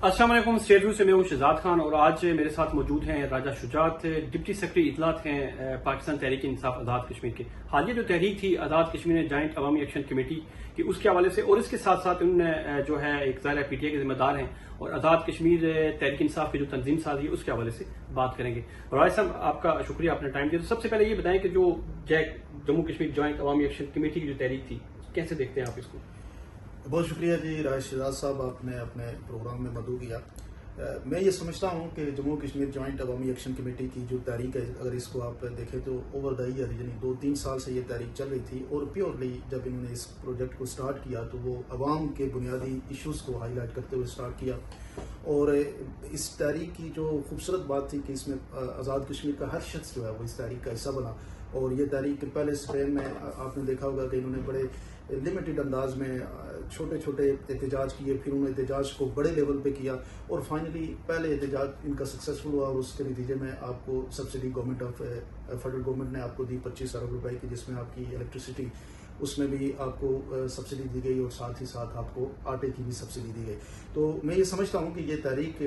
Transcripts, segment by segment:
السلام علیکم. State view سے میں ہوں شہزاد خان اور آج میرے ساتھ موجود ہیں راجہ شجاعت, ڈپٹی سیکرٹری اطلاعات ہیں پاکستان تحریک انصاف آزاد کشمیر کے. حالیہ جو تحریک تھی آزاد کشمیر جوائنٹ عوامی ایکشن کمیٹی کی, اس کے حوالے سے اور اس کے ساتھ ساتھ انہوں نے جو ہے ایک ظاہر پی ٹی آئی کے ذمہ دار ہیں اور آزاد کشمیر تحریک انصاف کی جو تنظیم سازی ہے اس کے حوالے سے بات کریں گے. راجہ صاحب آپ کا شکریہ, آپ نے ٹائم دیا. تو سب سے پہلے یہ بتائیں کہ جو جموں کشمیر جوائنٹ عوامی ایکشن کمیٹی کی جو تحریک تھی کیسے دیکھتے ہیں آپ اس کو؟ بہت شکریہ جی راجہ شہزاد صاحب, آپ نے اپنے پروگرام میں مدعو کیا. میں یہ سمجھتا ہوں کہ جموں کشمیر جوائنٹ عوامی ایکشن کمیٹی کی جو تحریک ہے, اگر اس کو آپ دیکھیں تو اوور دا ایئر یعنی 2-3 سال سے یہ تحریک چل رہی تھی, اور پیورلی جب انہوں نے اس پروجیکٹ کو سٹارٹ کیا تو وہ عوام کے بنیادی ایشوز کو ہائی لائٹ کرتے ہوئے سٹارٹ کیا. اور اس تحریک کی جو خوبصورت بات تھی کہ اس میں آزاد کشمیر کا ہر شخص جو ہے وہ اس تحریک کا حصہ بنا. اور یہ تحریک کے پہلے اسپین میں آپ نے دیکھا ہوگا کہ انہوں نے بڑے لمیٹڈ انداز میں چھوٹے چھوٹے احتجاج کیے, پھر انہوں نے احتجاج کو بڑے لیول پہ کیا, اور فائنلی پہلے احتجاج ان کا سکسیزفل ہوا, اور اس کے نتیجے میں آپ کو subsidy government of federal government نے آپ کو دی 25 ارب روپے کی, جس میں آپ کی الیکٹریسٹی اس میں بھی آپ کو سبسڈی دی گئی, اور ساتھ ہی ساتھ آپ کو آٹے کی بھی سبسڈی دی گئی. تو میں یہ سمجھتا ہوں کہ یہ تحریک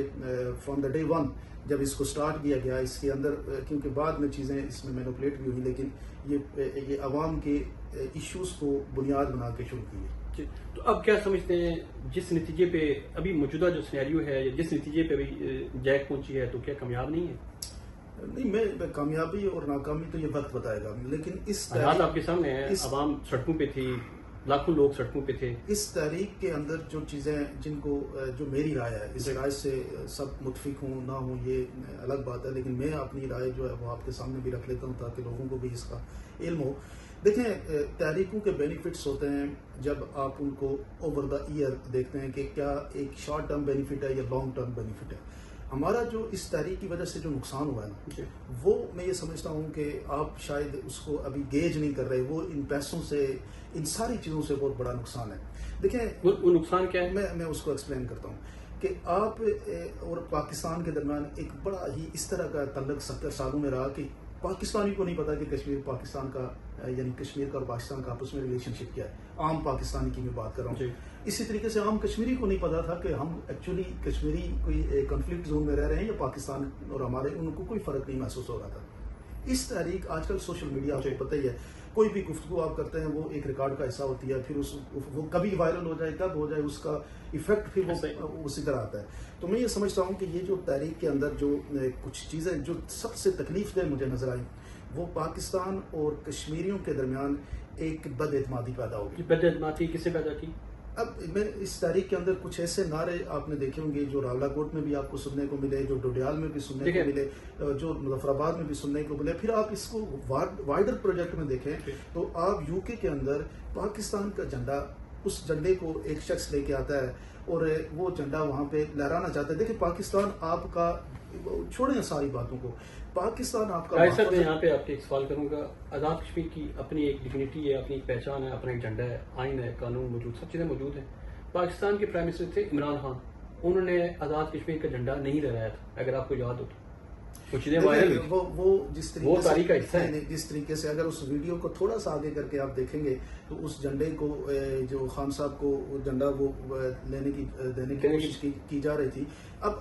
فرام دا ڈے ون جب اس کو سٹارٹ کیا گیا, اس کے اندر کیونکہ بعد میں چیزیں اس میں مینوپولیٹ بھی ہوئی, لیکن یہ عوام کے ایشوز کو بنیاد بنا کے شروع کی ہے. تو اب کیا سمجھتے ہیں جس نتیجے پہ ابھی موجودہ جو سینیریو ہے, جس نتیجے پہ ابھی جیک پہنچی ہے, تو کیا کامیاب نہیں ہے؟ نہیں, میں کامیابی اور ناکامی تو یہ وقت بتائے گا, لیکن اس حالات آپ کے سامنے ہیں, عوام سڑکوں پہ تھی, لاکھوں لوگ سڑکوں پہ تھے. اس تحریک کے اندر جو چیزیں جن کو جو میری رائے ہے, اس رائے سے سب متفق ہوں نہ ہوں یہ الگ بات ہے, لیکن میں اپنی رائے جو ہے وہ آپ کے سامنے بھی رکھ لیتا ہوں تاکہ لوگوں کو بھی اس کا علم ہو. دیکھیں, تحریکوں کے بینیفٹس ہوتے ہیں جب آپ ان کو اوور دا ایئر دیکھتے ہیں کہ کیا ایک شارٹ ٹرم بینیفٹ ہے یا لانگ ٹرم بینیفٹ ہے. ہمارا جو اس تحریک کی وجہ سے جو نقصان ہوا ہے نا, وہ میں یہ سمجھتا ہوں کہ آپ شاید اس کو ابھی گیج نہیں کر رہے. وہ ان پیسوں سے, ان ساری چیزوں سے بہت بڑا نقصان ہے. دیکھیں وہ نقصان کیا ہے, میں اس کو ایکسپلین کرتا ہوں کہ آپ اور پاکستان کے درمیان ایک بڑا ہی اس طرح کا تعلق 70 سالوں میں رہا کہ پاکستانی کو نہیں پتا کہ کشمیر پاکستان کا, یعنی کشمیر کا اور پاکستان کا آپس میں ریلیشن شپ کیا ہے. عام پاکستانی کی میں بات کر رہا ہوں. اسی طریقے سے عام کشمیری کو نہیں پتا تھا کہ ہم ایکچولی کشمیری کوئی کنفلکٹ زون میں رہ رہے ہیں یا پاکستان اور ہمارے, ان کو کوئی فرق نہیں محسوس ہو رہا تھا. اس تحریک آج کل سوشل میڈیا آپ کو پتہ ہی ہے, کوئی بھی گفتگو آپ کرتے ہیں وہ ایک ریکارڈ کا حصہ ہوتی ہے, پھر وہ کبھی وائرل ہو جائے, کب ہو جائے, اس کا ایفیکٹ پھر وہ اسی طرح آتا ہے. تو میں یہ سمجھتا ہوں کہ یہ جو تحریک کے اندر جو کچھ چیزیں جو سب سے تکلیف دہ مجھے نظر آئی, وہ پاکستان اور کشمیریوں کے درمیان ایک بد اعتمادی پیدا ہوگی. بد اعتمادی کسے پیدا کی؟ اب میں اس تاریخ کے اندر کچھ ایسے نعرے آپ نے دیکھے ہوں گے جو راولہ کوٹ میں بھی آپ کو سننے کو ملے, جو ڈوڈیال میں بھی سننے کو ملے, جو مظفر آباد میں بھی سننے کو ملے. پھر آپ اس کو وائڈر پروجیکٹ میں دیکھیں تو آپ یو کے اندر پاکستان کا جھنڈا, اس جھنڈے کو ایک شخص لے کے آتا ہے اور وہ جھنڈا وہاں پہ لہرانا چاہتا ہے. دیکھیں پاکستان آپ کا, چھوڑیں ساری باتوں کو, پاکستان آپ کا. صاحب میں یہاں پہ آپ کے ایک سوال کروں گا. آزاد کشمیر کی اپنی ایک ڈگنیٹی ہے, اپنی ایک پہچان ہے, اپنا ایک جھنڈا ہے, آئین ہے, قانون موجود, سب چیزیں موجود ہیں. پاکستان کے پرائم منسٹر تھے عمران خان, انہوں نے آزاد کشمیر کا جھنڈا نہیں لہرایا تھا, اگر آپ کو یاد ہو تو. وہ جس طریقے سے اگر اس ویڈیو کو تھوڑا سا آگے کر کے آپ دیکھیں گے تو اس جھنڈے کو جو خان صاحب کو جھنڈا وہ دینے کی کوشش کی جا رہی تھی. اب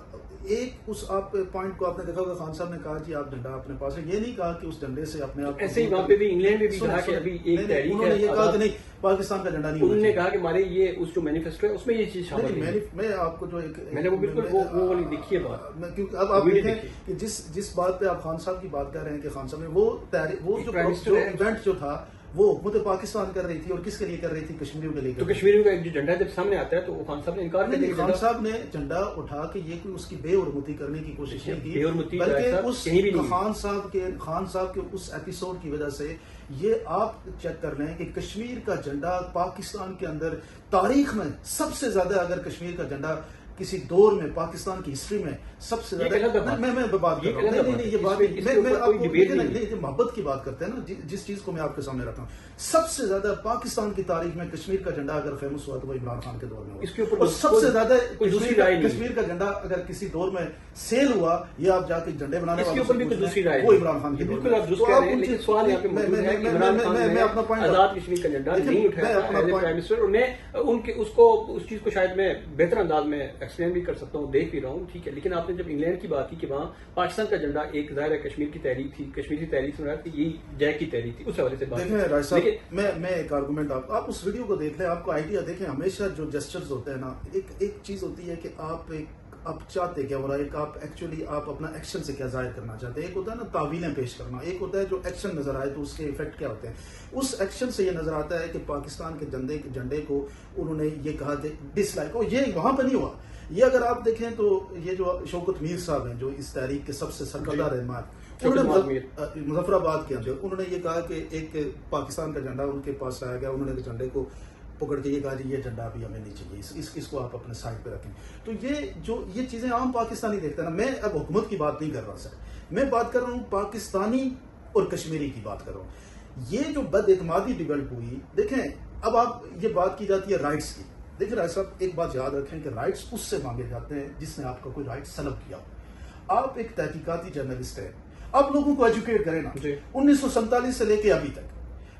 ایک اس آپ پوائنٹ کو آپ نے دیکھا ہوگا, خان صاحب نے کہا جی آپ جھنڈا اپنے پاس ہے, یہ نہیں کہا کہ اس جھنڈے سے اپنے آپ ایسے ہی وہاں پہ بھی انگلینڈ میں بھی کہا کہ ابھی ایک تحریک ہے, انہوں نے یہ کہا کہ نہیں پاکستان کا جھنڈا نہیں, انہوں نے کہا کہ ہمارے یہ اس جو مینیفیسٹو ہے اس میں یہ چیز شامل ہے. میں آپ کو جو ایک میں نے وہ بالکل وہ والی دیکھی ہے بات, کیونکہ اب آپ دیکھیں کہ جس بات پہ آپ خان صاحب کی بات کر رہے ہیں کہ خان صاحب نے وہ جو ایونٹ جو تھا وہ حکومت پاکستان کر رہی تھی, اور کس کے لیے کر رہی تھی؟ کشمیریوں کے لیے. تو کشمیریوں کا ایک جو جھنڈا جب سامنے آتا ہے تو وہ خان صاحب نے انکار نہیں, خان صاحب نے جھنڈا اٹھا کے یہ کوئی اس کی بے حرمتی کرنے کی کوشش نہیں کی, بلکہ اس خان صاحب کے اس ایپیسوڈ کی وجہ سے یہ آپ چیک کر لیں کہ کشمیر کا جھنڈا پاکستان کے اندر تاریخ میں سب سے زیادہ, اگر کشمیر کا جھنڈا کسی دور میں پاکستان کی ہسٹری میں سب سے زیادہ, میں بات کر رہا ہوں, نہیں یہ بات میں محبت کی بات کرتے ہیں نا, جس چیز کو میں آپ کے سامنے رکھتا ہوں, سب سے زیادہ پاکستان کی تاریخ میں کشمیر کا جھنڈا اگر فیمس ہوا تو وہ عمران خان کے دور میں ہوا, اور سب سے زیادہ کشمیر کا جھنڈا اگر کسی دور میں سیل ہوا یا آپ جا کے جھنڈے بنانے والے وہ عمران خان کے دور میں. میں اپنا پوائنٹ, آزاد کشمیر کا جھنڈا نہیں اٹھایا, اس چیز کو شاید میں بہتر انداز میں ایکسپلین بھی کر سکتا ہوں، دیکھ بھی رہا ہوں، ٹھیک ہے، لیکن آپ نے جب انگلینڈ کی بات کی کہ وہاں پاکستان کا جھنڈا ایک ظاہر ہے کشمیر کی تحریک تھی، کشمیر کی تحریک سے مراد یہی جیک کی تحریک تھی، اس حوالے سے بات دیکھیں راج صاحب، میں ایک آرگومنٹ آپ اس ویڈیو کو دیکھ لیں، آپ کو آئیڈیا دیکھیں. ہمیشہ جو جسچرز ہوتے ہیں نا، ایک چیز ہوتی ہے کہ آپ چاہتے کیا ہو رہا ہے، ایک آپ ایکچولی آپ اپنا ایکشن سے کیا ظاہر کرنا چاہتے ہیں. ایک ہوتا ہے نا تعویلیں پیش کرنا، ایک ہوتا ہے جو ایکشن نظر آئے تو اس کے ایفیکٹ کیا ہوتے ہیں. اس ایکشن سے یہ نظر آتا ہے کہ پاکستان کے جھنڈے کو انہوں نے یہ کہا کہ ڈس لائک، اور یہ وہاں پہ نہیں ہوا. یہ اگر آپ دیکھیں تو یہ جو شوکت میر صاحب ہیں جو اس تحریک کے سب سے سرکردہ رہنما، انہوں نے مظفر آباد کے اندر انہوں نے یہ کہا کہ ایک پاکستان کا جھنڈا ان کے پاس لایا گیا، انہوں نے جھنڈے کو پکڑ کے یہ کہا جی یہ جھنڈا ابھی ہمیں نہیں چاہیے، اس کو آپ اپنے سائڈ پہ رکھیں. تو یہ چیزیں عام پاکستانی دیکھتے ہیں نا. میں اب حکومت کی بات نہیں کر رہا سر، میں بات کر رہا ہوں پاکستانی اور کشمیری کی بات کر رہا ہوں. یہ جو بد اعتمادی ڈیولپ ہوئی، دیکھیں اب آپ یہ بات کی جاتی ہے رائٹس کی. دیکھیں رائٹ صاحب ایک بات یاد رکھیں کہ رائٹس اس سے مانگے جاتے ہیں جس نے آپ کا کوئی رائٹ سلب کیا ہو. آپ ایک تحقیقاتی جرنلسٹ ہیں، آپ لوگوں کو ایجوکیٹ کریں نا. 1947 سے لے کے ابھی تک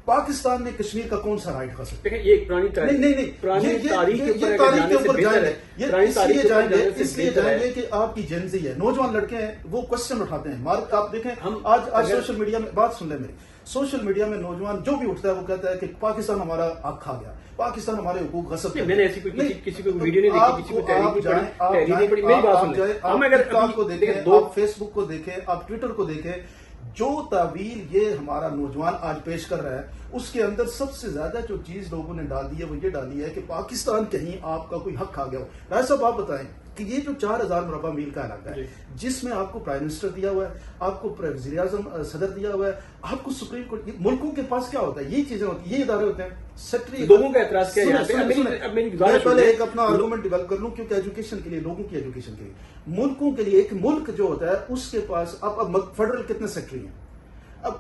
پاکستان نے کشمیر کا کون سا رائٹ حاصل کیا؟ یہ ایک پرانی تاریخ، نہیں تاریخ کے اوپر جائیں گے، اس لیے جائیں گے کہ آپ کی جنزی ہے، نوجوان لڑکے ہیں، وہ کوشچن اٹھاتے ہیں. مارک آپ دیکھیں آج سوشل میڈیا میں، بات سن لیں میری، سوشل میڈیا میں نوجوان جو بھی اٹھتا ہے وہ کہتا ہے کہ پاکستان ہمارا حق کھا گیا، پاکستان ہمارے حقوق غصب کر. میں نے ایسی کسی کو ویڈیو نہیں دیکھی، کسی کو تحریر نہیں پڑھی. میری بات سنیں، ہم اگر آپ کو دیکھیں، آپ فیس بک کو دیکھیں، آپ ٹویٹر کو دیکھیں، جو تعویل یہ ہمارا نوجوان آج پیش کر رہا ہے اس کے اندر سب سے زیادہ جو چیز لوگوں نے ڈال دی ہے وہ یہ ڈالی ہے کہ پاکستان کہیں آپ کا کوئی حق کھا گیا ہو. راج صاحب آپ بتائیں کہ یہ جو 4000 مربع میل کا علاقہ ہے جس میں آپ کو پرائم منسٹر دیا ہوا ہے، آپ کو وزیر اعظم صدر دیا ہوا ہے، آپ کو سپریم کورٹ، ملکوں کے پاس کیا ہوتا ہے؟ یہ چیزیں ہوتی ہیں، یہ ادارے ہوتے ہیں. سیکٹری لوگوں کا اعتراض کیا ہے؟ میں پہلے ایک اپنا آرگومنٹ ڈیولپ کر لوں، کیونکہ ایجوکیشن کے لیے، لوگوں کی ایجوکیشن کے لیے، ملکوں کے لیے، ایک ملک جو ہوتا ہے اس کے پاس اب فیڈرل کتنے سیکٹری ہیں؟ اب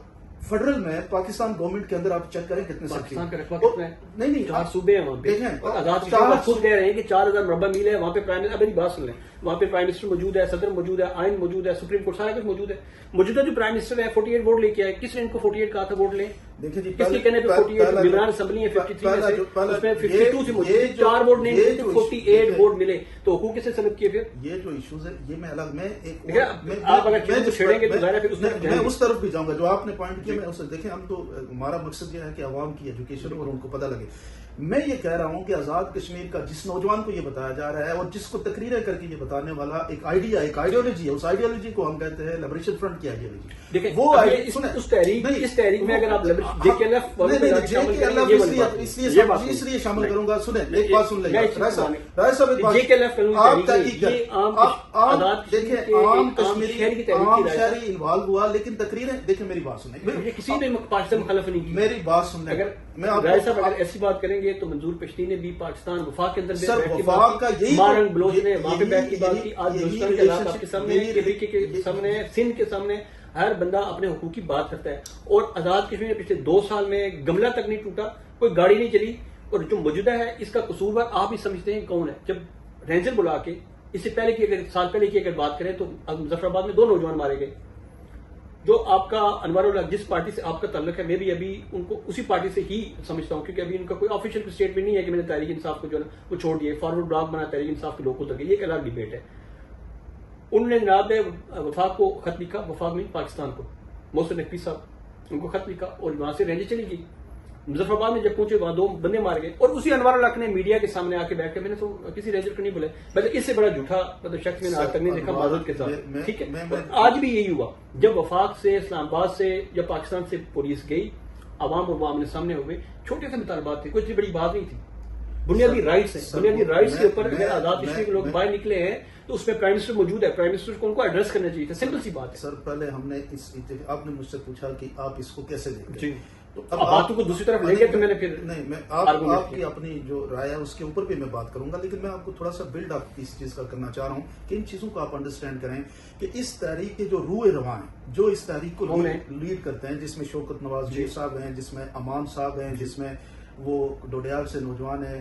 فیڈرل میں پاکستان گورنمنٹ کے اندر آپ چیک کریں کتنے پاکستان کا رقبہ کتنا ہے؟ نہیں 4 صوبے ہیں وہاں پہ. آزاد خود کہہ رہے ہیں کہ 4000 مربع میل ہے وہاں پہ. پرائم ابھی بات سن لیں، وہاں پہ پرائم منسٹر موجود ہے، صدر موجود ہے، آئین موجود ہے، سپریم کورٹ، سارا کچھ موجود ہے. موجودہ جو پرائم منسٹر ہے 48 ووٹ لے کے آئے. کس نے ان کو 48 کہا تھا ووٹ لیں؟ دیکھیں جی، کس کے کہنے پہ 48 ممبران اسمبلی ہے 53 میں سے، اس میں 52 سے موجود 4 ووٹ نہیں ملے تو 48 ووٹ ملے. تو حقوق کسے سلب کیے؟ پھر یہ جو ایشوز ہے یہ میں الگ آپ اگر چیزوں کو چھیڑیں گے تو ظاہر ہے پھر میں اس طرف بھی جاؤں گا جو آپ نے پوائنٹ کیا. میں اسے دیکھیں، ہم تو ہمارا مقصد یہ ہے کہ عوام کی ایجوکیشن اور ان کو پتہ لگے. میں یہ کہہ رہا ہوں کہ آزاد کشمیر کا جس نوجوان کو یہ بتایا جا رہا ہے اور جس کو تقریریں کر کے یہ بتانے والا ایک آئیڈیا، ایک آئیڈیالوجی ہے، اس آئیڈیالوجی کو ہم کہتے ہیں لبریشن فرنٹ کی آئیڈیالوجی. دیکھیں وہ اس تحریک میں اگر آپ جے کے ایل ایف اس لیے شامل کروں گا. سنیں ایک بات سن لیں رائے صاحب، ایک بات آپ دیکھیں، عام کشمیری عام شہری انوالو ہوا، لیکن تقریریں دیکھیں، میری بات سنیں، کسی نے پاکستان مخالف نہیں کی. میری بات سن لیں. اگر رائے صاحب اگر ایسی بات کریں گے تو منظور پشتی نے بھی پاکستان وفاق کے اندر سر وفاق کا یہی مارنگ بلوچ نے وہاں پہ بیٹھ کی بات کی. آج بلوچستان کے حالات آپ کے سامنے، کیبریکی کے سامنے، سندھ کے سامنے، ہر بندہ اپنے حقوق کی بات کرتا ہے. اور آزاد کشمیر پچھلے 2 سال میں گملہ تک نہیں ٹوٹا، کوئی گاڑی نہیں چلی. اور جو موجودہ ہے اس کا قصور آپ ہی سمجھتے ہیں کون ہے. جب رینجر بلا کے اس سے پہلے کی اگر سال پہلے کی اگر بات کریں تو مظفر آباد میں 2 نوجوان مارے گئے. جو آپ کا انوار اللہ جس پارٹی سے آپ کا تعلق ہے، میں بھی ابھی ان کو اسی پارٹی سے ہی سمجھتا ہوں، کیونکہ ابھی ان کا کوئی آفیشیل اسٹیٹمنٹ نہیں ہے کہ میں نے تحریک انصاف کو جو ہے وہ چھوڑ دیا، فارورڈ بلاک بنا تحریک انصاف کے لوگوں تک. یہ ایک الگ ڈیبیٹ ہے. انہوں نے جناب وفاق کو خط لکھا، وفاق میں پاکستان کو، محسن نقوی صاحب ان کو خط لکھا اور وہاں سے رینجر چلی گئی. مظفر آباد میں جب پہنچے وہاں 2 بندے مار گئے. اور اسی انوار اللہ نے میڈیا کے سامنے آ کے بیٹھ کے، میں نے تو کسی رینجر کو نہیں بولا، بلکہ اس سے بڑا جھوٹا شخص میں نے آج تک نہیں دیکھا معذرت کے ساتھ. ٹھیک ہے، آج بھی یہی ہوا. جب وفاق سے، اسلام آباد سے یا پاکستان سے پولیس گئی، عوام اور عوام نے سامنے ہو گئے. چھوٹے سے مطالبات تھے، کوئی بڑی بات نہیں تھی. بنیادی رائٹس ہیں، بنیادی رائٹس کے اوپر اگر آزاد کشمیر کے لوگ باہر نکلے ہیں تو اس میں پرائم منسٹر موجود ہے. پرائم منسٹر کو ان کو ایڈریس کرنا چاہیے تھا. سمپل سی بات ہے. سر پہلے ہم نے آپ نے مجھ سے پوچھا کہ آپ اس کو کیسے دیکھتے ہیں. اب باتوں کو دوسری طرف لے گئے تو میں نے پھر نہیں، میں آپ کی اپنی جو رائے ہے اس کے اوپر بھی میں بات کروں گا، لیکن میں آپ کو تھوڑا سا بلڈ اپ اس چیز کا کرنا چاہ رہا ہوں کہ ان چیزوں کو آپ انڈرسٹینڈ کریں کہ اس تحریک کے جو روح رواں ہیں، جو اس تحریک کو لیڈ کرتے ہیں، جس میں شوکت نواز صاحب ہیں، جس میں امان صاحب ہیں، جس میں وہ ڈوڈیال سے نوجوان ہیں،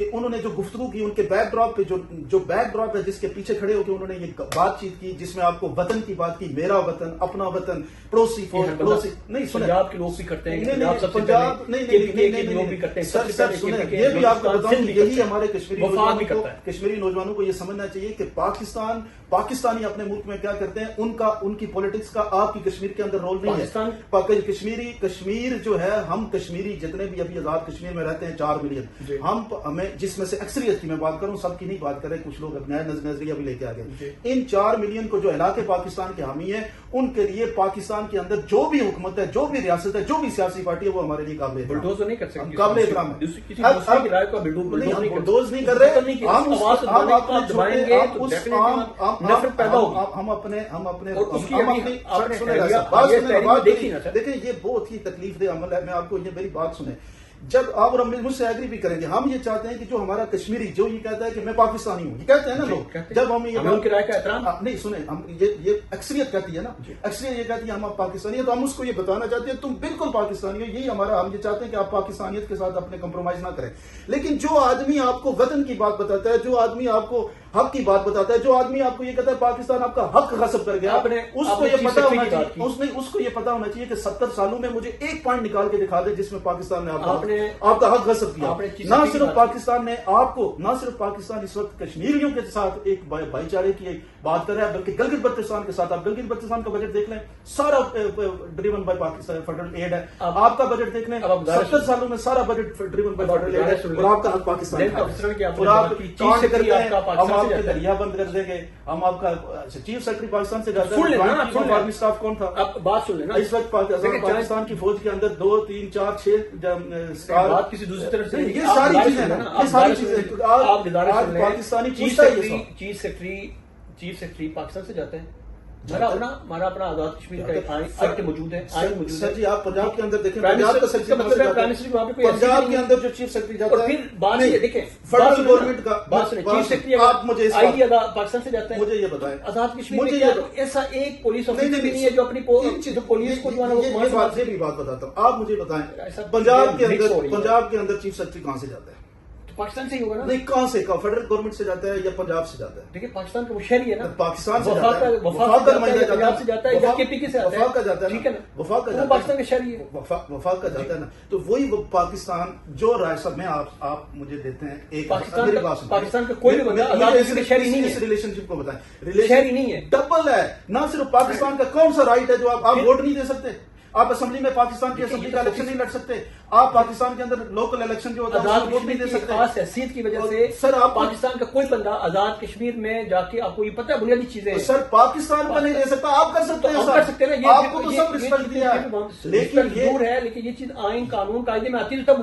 کہ انہوں نے جو گفتگو کی ان کے بیک ڈراپ پہ جو بیک ڈراپ ہے جس کے پیچھے کھڑے ہو کے انہوں نے یہ بات چیت کی جس میں آپ کو وطن کی بات کی، میرا وطن، اپنا وطن، پڑوسی فوج، پڑوسی نہیں سنیں پنجاب کے لوگ بھی کرتے ہیں، پنجاب نہیں لوگ بھی کرتے ہیں، سر سنیں یہ بھی آپ کو بتاؤں یہی ہمارے کشمیری نوجوانوں کو یہ سمجھنا چاہیے کہ پاکستانی اپنے ملک میں کیا کرتے ہیں ان کی پولیٹکس کا آپ کی کشمیر کے اندر رول نہیں ہے۔ کشمیر جو ہے، ہم کشمیری جتنے بھی ابھی آزاد کشمیر میں رہتے ہیں 4 ملین، ہمیں جس میں سے اکثریت کی میں بات کروں، سب کی نہیں بات کریں، کچھ لوگ نیا نظریہ بھی لے کے آ گئے، ان 4 ملین کو جو علاقے پاکستان کے حامی ہیں ان کے لیے پاکستان کے اندر جو بھی حکومت ہے، جو بھی ریاست ہے، جو بھی سیاسی پارٹی ہے، وہ ہمارے لیے قابل بلڈوز نہیں کر سکتے، قابل احترام ہے۔ بلڈوز نہیں کر رہے، دیکھیں یہ بہت ہی تکلیف دہ عمل ہے، میں آپ کو یہ میری بات سنیں، جب آپ اور مجھ سے ایگری بھی کریں گے، ہم یہ چاہتے ہیں کہ جو ہمارا کشمیری جو یہ کہتا ہے کہ میں پاکستانی ہوں، یہ کہتے ہیں نا لوگ، جب ہم ان کی رائے کا احترام نہیں سنیں، ہم یہ اکثریت کہتی ہے نا، اکثریت یہ کہتی ہے ہم آپ پاکستانی ہیں، تو ہم اس کو یہ بتانا چاہتے ہیں تم بالکل پاکستانی ہو، یہی ہمارا، ہم یہ چاہتے ہیں کہ آپ پاکستانیت کے ساتھ اپنے کمپرومائز نہ کریں، لیکن جو آدمی آپ کو وطن کی بات بتاتا ہے، جو آدمی آپ کو حق کی بات بتاتا ہے، جو آدمی آپ کو یہ کہتا ہے پاکستان آپ کا حق غصب کر گیا، اس کو یہ پتا ہونا چاہیے، اس کو یہ پتا ہونا چاہیے کہ 70 سالوں میں مجھے ایک پوائنٹ نکال کے دکھا دے جس میں پاکستان نے آپ کا حق غصب کیا۔ نہ صرف پاکستان نے آپ کو، نہ صرف پاکستان اس وقت کشمیریوں کے ساتھ ایک بھائی چارے کی بات کر رہا ہے، بلکہ گلگت بلتستان کے ساتھ، آپ گلگت بلتستان کا بجٹ دیکھ لیں، سارا driven by Pakistan federal aid ہے، آپ کا بجٹ دیکھ لیں 70 سالوں میں سارا budget driven by federal aid ہے، اور آپ کا حق پاکستان ہے، اور آپ کام کرتے ہیں، ہم آپ کے دریا بند کر دیں گے، ہم آپ کا چیف سیکرٹری پاکستان سے جاتا ہے، آرمی اسٹاف کون تھا؟ بات سن لینا، اس وقت پاکستان کی فوج کے اندر 2 3 4 6 بات کسی دوسری طرف سے، یہ ساری چیزیں یہ ساری چیزیں آپ گزارش پاکستانی چیف سیکرٹری پاکستان سے جاتے ہیں، ہمارا اپنا آزاد کشمیر کا ایکٹ موجود ہے، آئین موجود ہے۔ سر جی آپ پنجاب کے اندر دیکھیں، پنجاب کا پنجاب کے اندر جو چیف سیکرٹری جاتا ہے، پھر بات یہ دیکھیں فیڈرل گورنمنٹ کا چیف سیکرٹری آپ مجھے پاکستان سے جاتے ہیں، مجھے یہ بتائیں آزاد کشمیر میں ایسا ایک پولیس آفیسر بھی نہیں ہے جو اپنی پولیس کو جو یہ بھی بات بتاتا ہوں، آپ مجھے بتائیں پنجاب کے اندر چیف سیکرٹری کہاں سے جاتا ہے؟ پاکستان سے ہی ہوگا نا؟ نہیں، کہاں سے؟ فیڈرل گورنمنٹ سے جاتا ہے یا پنجاب سے جاتا ہے؟ دیکھیے پاکستان کا وہ شہری ہے نا، پاکستان سے جاتا ہے، وفاق کا نمائندہ پنجاب سے جاتا ہے یا کے پی کے سے آتا ہے، وفاق کا جاتا ہے، ٹھیک ہے نا، وفاق کا وہ جاتا ہے، پاکستان کا شہری ہے، وفاق کا جاتا ہے نا، تو وہی وہ پاکستان جو رائے صاحب میں آپ مجھے دیتے ہیں ایک پاکستان کا کوئی بھی بندہ آزاد کشمیر شہری نہیں ہے، اس ریلیشن شپ کو بتائیں، شہری نہیں ہے، ڈبل ہے، نہ صرف پاکستان کا کون سا رائٹ ہے جو آپ ووٹ نہیں دے سکتے، آپ اسمبلی میں پاکستان کی اسمبلی کا الیکشن نہیں لڑ سکتے، آپ پاکستان کے اندر لوکل الیکشن جو ہوتا ہے آزاد ووٹ نہیں دے سکتے، خاص حیثیت کی وجہ سے سر آپ پاکستان کا کوئی بندہ آزاد کشمیر میں جا کے، آپ کو یہ پتہ ہے بنیادی چیزیں، سر پاکستان کا نہیں دے سکتا، آپ کر سکتے ہیں، کر سکتے ہیں، آپ کو تو سب رسپیکٹ دیا ہے، لیکن یہ دور ہے، لیکن یہ چیز آئین قانون قاعدے میں آتی ہے تب